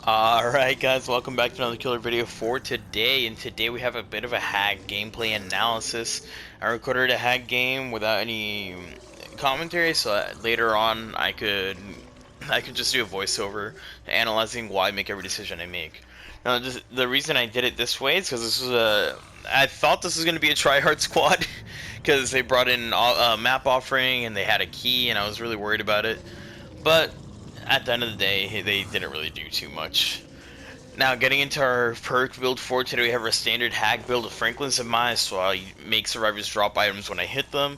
Alright guys, welcome back to another killer video for today, and today we have a bit of a hack gameplay analysis. I recorded a hack game without any commentary, so that later on I could just do a voiceover analyzing why I make every decision I make. Now, the reason I did it this way is because I thought this was going to be a tryhard squad, because they brought in a map offering and they had a key, and I was really worried about it. But at the end of the day, they didn't really do too much. Now, getting into our perk build for today, we have our standard hack build of Franklin's Demise, so I make survivors drop items when I hit them.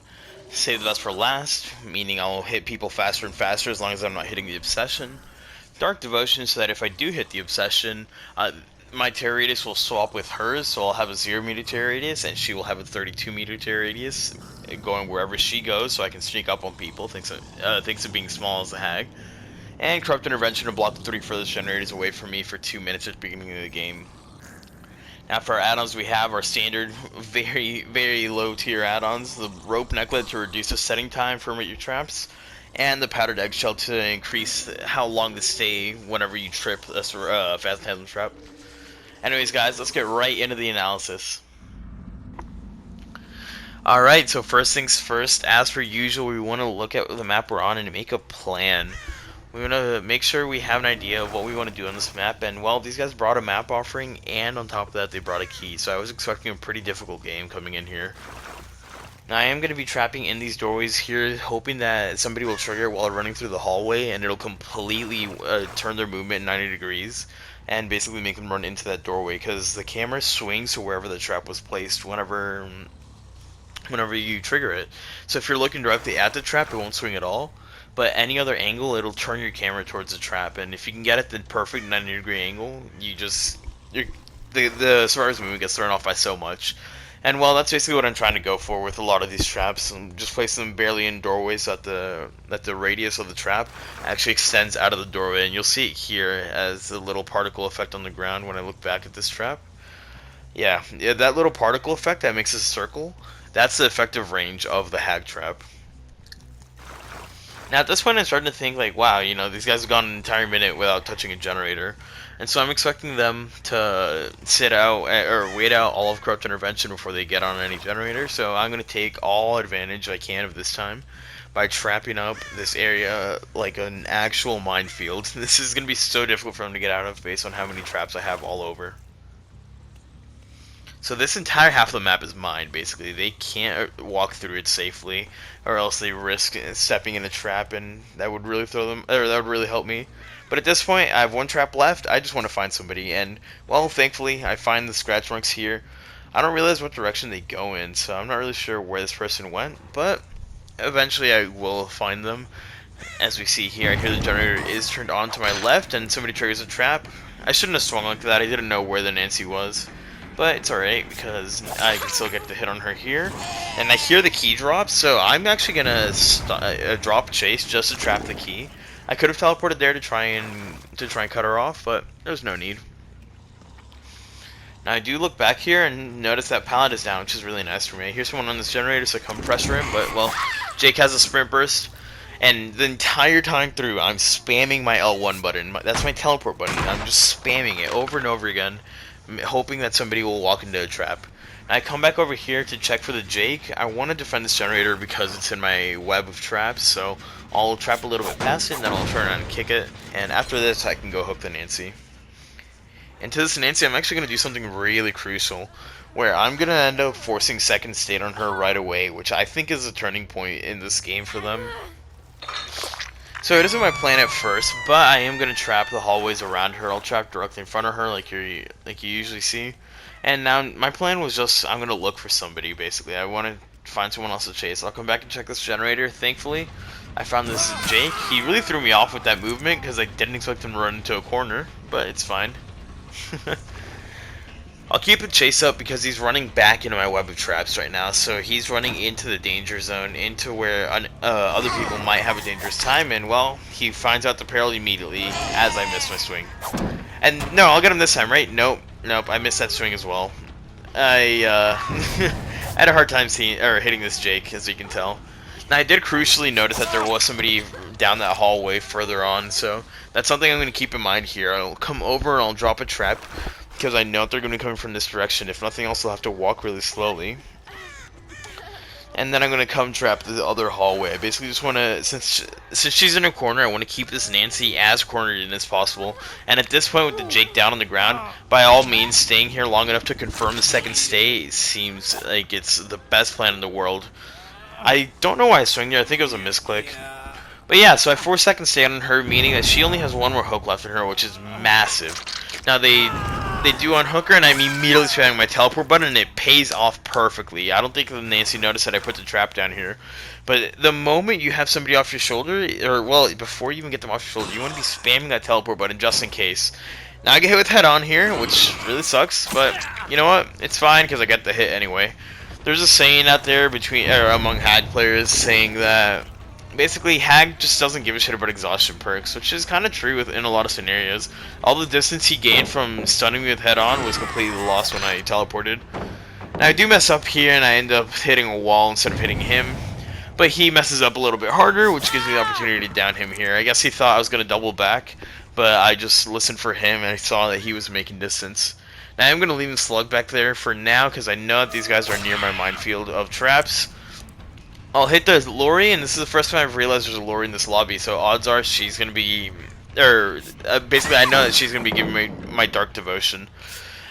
Save the best for last, meaning I'll hit people faster and faster as long as I'm not hitting the obsession. Dark Devotion, so that if I do hit the obsession, my tear radius will swap with hers, so I'll have a 0-meter tear radius, and she will have a 32-meter tear radius, going wherever she goes, so I can sneak up on people, thanks to being small as a hag. And Corrupt Intervention to block the 3 furthest generators away from me for 2 minutes at the beginning of the game. Now for our add-ons, we have our standard, very low tier add-ons. The Rope Necklet to reduce the setting time for your traps, and the Powdered Eggshell to increase how long to stay whenever you trip a Phantasm trap. Anyways guys, let's get right into the analysis. Alright, so first things first, as per usual, we want to look at the map we're on and make a plan. We want to make sure we have an idea of what we want to do on this map, and well, these guys brought a map offering, and on top of that, they brought a key, so I was expecting a pretty difficult game coming in here. Now, I am going to be trapping in these doorways here, hoping that somebody will trigger while running through the hallway, and it'll completely turn their movement 90 degrees, and basically make them run into that doorway, because the camera swings to wherever the trap was placed whenever you trigger it. So if you're looking directly at the trap, it won't swing at all. But any other angle, it'll turn your camera towards the trap, and if you can get it the perfect 90-degree angle, the survivor's movement gets thrown off by so much. And well, that's basically what I'm trying to go for with a lot of these traps. I'm just placing them barely in doorways so that the radius of the trap actually extends out of the doorway, and you'll see it here as a little particle effect on the ground when I look back at this trap. Yeah, that little particle effect that makes a circle, that's the effective range of the hag trap. Now at this point I'm starting to think like, wow, these guys have gone an entire minute without touching a generator. And so I'm expecting them to sit out, or wait out all of Corrupt Intervention before they get on any generator. So I'm going to take all advantage I can of this time by trapping up this area like an actual minefield. This is going to be so difficult for them to get out of based on how many traps I have all over. So this entire half of the map is mine, basically. They can't walk through it safely, or else they risk stepping in a trap, and that would really that would really help me. But at this point, I have one trap left. I just want to find somebody, and well, thankfully, I find the scratch marks here. I don't realize what direction they go in, so I'm not really sure where this person went, but eventually I will find them. As we see here, I hear the generator is turned on to my left, and somebody triggers a trap. I shouldn't have swung like that. I didn't know where the Nancy was. But it's alright, because I can still get the hit on her here. And I hear the key drop, so I'm actually going to drop chase just to trap the key. I could have teleported there to try and cut her off, but there's no need. Now I do look back here and notice that pallet is down, which is really nice for me. I hear someone on this generator, so I come pressure him, but well, Jake has a sprint burst. And the entire time through, I'm spamming my L1 button. That's my teleport button. I'm just spamming it over and over again, hoping that somebody will walk into a trap. I come back over here to check for the Jake. I want to defend this generator because it's in my web of traps, so I'll trap a little bit past it, and then I'll turn around and kick it. And after this, I can go hook the Nancy. And to this Nancy, I'm actually going to do something really crucial, where I'm going to end up forcing second state on her right away, which I think is a turning point in this game for them. So it isn't my plan at first, but I am going to trap the hallways around her. I'll trap directly in front of her like you usually see. And now my plan was just, I'm going to look for somebody, basically. I want to find someone else to chase. I'll come back and check this generator. Thankfully, I found this Jake. He really threw me off with that movement because I didn't expect him to run into a corner, but it's fine. I'll keep the chase up because he's running back into my web of traps right now, so he's running into the danger zone, into where other people might have a dangerous time, and well, he finds out the peril immediately as I miss my swing. And no, I'll get him this time, right? Nope, I missed that swing as well. I had a hard time hitting this Jake, as you can tell. Now, I did crucially notice that there was somebody down that hallway further on, so that's something I'm going to keep in mind here. I'll come over and I'll drop a trap, because I know they're going to be coming from this direction. If nothing else, I'll have to walk really slowly. And then I'm going to come trap the other hallway. I basically just want to, since she's in a corner, I want to keep this Nancy as cornered in as possible. And at this point, with the Jake down on the ground, by all means, staying here long enough to confirm the second stay seems like it's the best plan in the world. I don't know why I swung there. I think it was a misclick. But yeah, so I 4-second stay on her, meaning that she only has one more hook left in her, which is massive. Now they do unhook her, and I'm immediately spamming my teleport button, and it pays off perfectly. I don't think Nancy noticed that I put the trap down here. But the moment you have somebody off your shoulder, or well, before you even get them off your shoulder, you want to be spamming that teleport button just in case. Now I get hit with head on here, which really sucks, but you know what? It's fine because I get the hit anyway. There's a saying out there among Hag players saying that basically Hag just doesn't give a shit about exhaustion perks, which is kind of true in a lot of scenarios. All the distance he gained from stunning me with head on was completely lost when I teleported. Now I do mess up here and I end up hitting a wall instead of hitting him, but he messes up a little bit harder, which gives me the opportunity to down him here. I guess he thought I was going to double back, but I just listened for him and I saw that he was making distance. Now I'm going to leave him slug back there for now because I know that these guys are near my minefield of traps. I'll hit the Lery, and this is the first time I've realized there's a Lery in this lobby, so odds are she's going to be, basically I know that she's going to be giving me my Dark Devotion.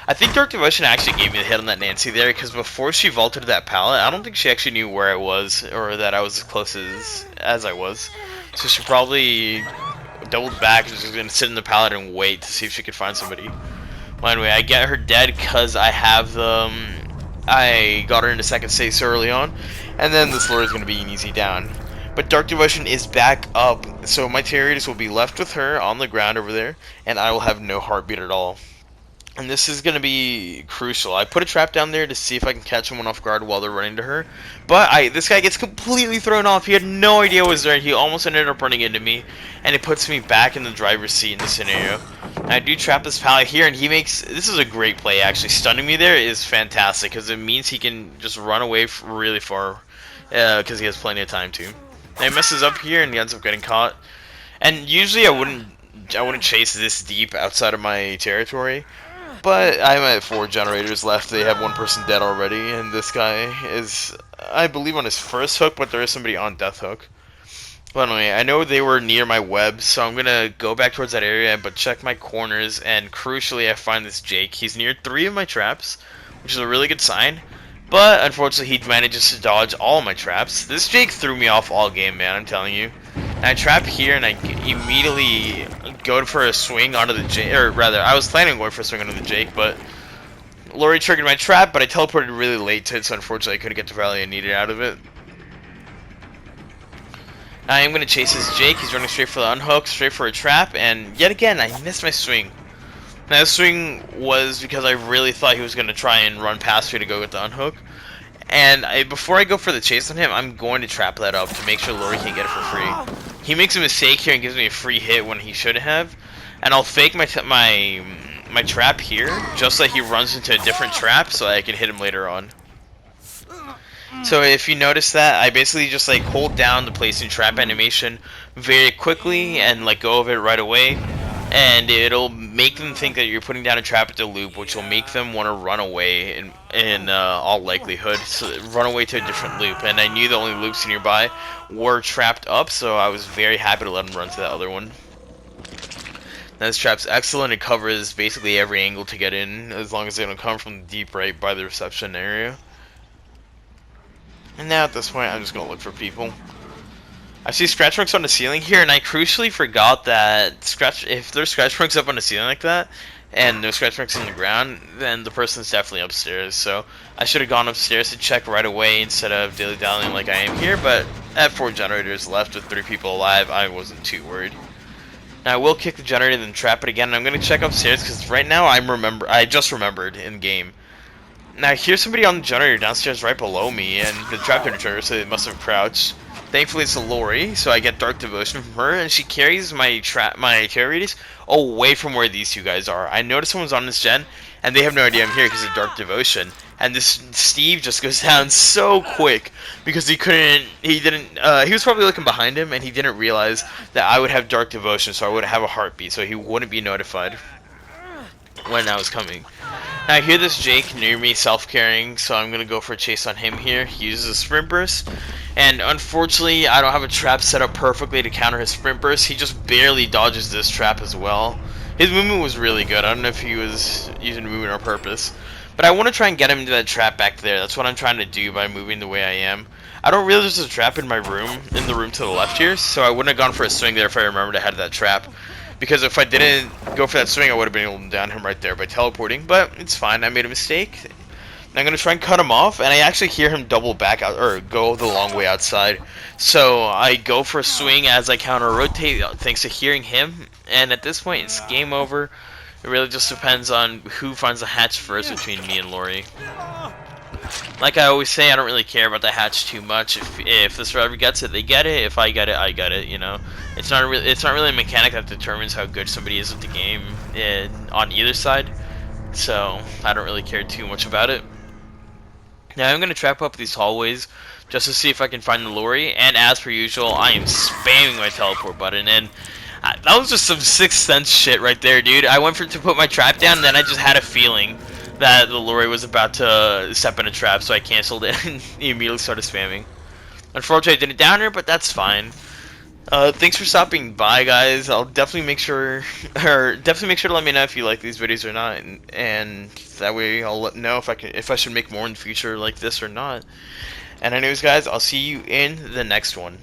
I think Dark Devotion actually gave me the hit on that Nancy there, because before she vaulted that pallet, I don't think she actually knew where I was, or that I was as close as I was. So she probably doubled back and was just going to sit in the pallet and wait to see if she could find somebody. Well, anyway, I get her dead because I have I got her into second state so early on, and then this Lery is going to be an easy down. But Dark Devotion is back up, so my Terrorities will be left with her on the ground over there, and I will have no heartbeat at all. And this is going to be crucial. I put a trap down there to see if I can catch someone off guard while they're running to her. But this guy gets completely thrown off. He had no idea what was there. He almost ended up running into me. And it puts me back in the driver's seat in this scenario. And I do trap this pallet here, and he makes... This is a great play, actually. Stunning me there is fantastic, because it means he can just run away really far. Because he has plenty of time to. And he messes up here, and he ends up getting caught. And usually I wouldn't chase this deep outside of my territory. But I'm at 4 generators left. They have one person dead already, and this guy is, I believe, on his first hook, but there is somebody on death hook. But anyway, I know they were near my web, so I'm gonna go back towards that area, but check my corners, and crucially, I find this Jake. He's near 3 of my traps, which is a really good sign. But unfortunately, he manages to dodge all of my traps. This Jake threw me off all game, man. I'm telling you. And I trap here, and I immediately go for a swing onto the Jake, or rather, I was planning on going for a swing onto the Jake, but Lery triggered my trap, but I teleported really late to it, so unfortunately I couldn't get the value I needed out of it. Now I am going to chase this Jake. He's running straight for the unhook, straight for a trap, and yet again, I missed my swing. Now this swing was because I really thought he was going to try and run past me to go get the unhook. And before I go for the chase on him, I'm going to trap that up to make sure Lery can't get it for free. He makes a mistake here and gives me a free hit when he should have. And I'll fake my trap here, just so he runs into a different trap so I can hit him later on. So if you notice that, I basically just like hold down the placing trap animation very quickly and let go of it right away. And it'll make them think that you're putting down a trap at the loop, which will make them want to run away in all likelihood. So run away to a different loop. And I knew the only loops nearby were trapped up, so I was very happy to let them run to that other one. Now this trap's excellent. It covers basically every angle to get in, as long as they don't come from the deep right by the reception area. And now at this point, I'm just going to look for people. I see scratch marks on the ceiling here, and I crucially forgot that if there's scratch marks up on the ceiling like that, and no scratch marks on the ground, then the person's definitely upstairs. So I should have gone upstairs to check right away instead of dilly-dallying like I am here, but at 4 generators left with 3 people alive, I wasn't too worried. Now I will kick the generator and then trap it again, and I'm going to check upstairs because right now I just remembered in game. Now here's somebody on the generator downstairs right below me, and the trap didn't trigger, so they must have crouched. Thankfully it's a Lery, so I get Dark Devotion from her, and she carries my Terrorities away from where these 2 guys are. I notice someone's on this gen, and they have no idea I'm here because of Dark Devotion. and this Steve just goes down so quick because he was probably looking behind him, and he didn't realize that I would have Dark Devotion, so I would have a heartbeat, so he wouldn't be notified when I was coming. Now I hear this Jake near me self-carrying, so I'm gonna go for a chase on him here. He uses a sprint burst, and unfortunately I don't have a trap set up perfectly to counter his sprint burst. He just barely dodges this trap as well. His movement was really good. I don't know if he was using movement on purpose, but I want to try and get him into that trap back there. That's what I'm trying to do by moving the way I am. I don't realize there's a trap in my room, in the room to the left here, so I wouldn't have gone for a swing there if I remembered I had that trap. Because if I didn't go for that swing, I would have been able to down him right there by teleporting. But it's fine. I made a mistake. I'm going to try and cut him off. And I actually hear him double back out, or go the long way outside. So I go for a swing as I counter-rotate thanks to hearing him. And at this point, it's game over. It really just depends on who finds the hatch first between me and Lery. Like I always say, I don't really care about the hatch too much. If the survivor gets it, they get it. If I get it, I get it. You know, it's not really a mechanic that determines how good somebody is at the game on either side. So I don't really care too much about it. Now I'm gonna trap up these hallways just to see if I can find the Lery. And as per usual, I am spamming my teleport button, and that was just some Sixth Sense shit right there, dude. I went to put my trap down, and then I just had a feeling that the Lery was about to step in a trap, so I canceled it and immediately started spamming. Unfortunately, I didn't down her, but that's fine. Thanks for stopping by, guys. I'll definitely make sure, to let me know if you like these videos or not, and that way I'll know if I should make more in the future like this or not. And anyways, guys, I'll see you in the next one.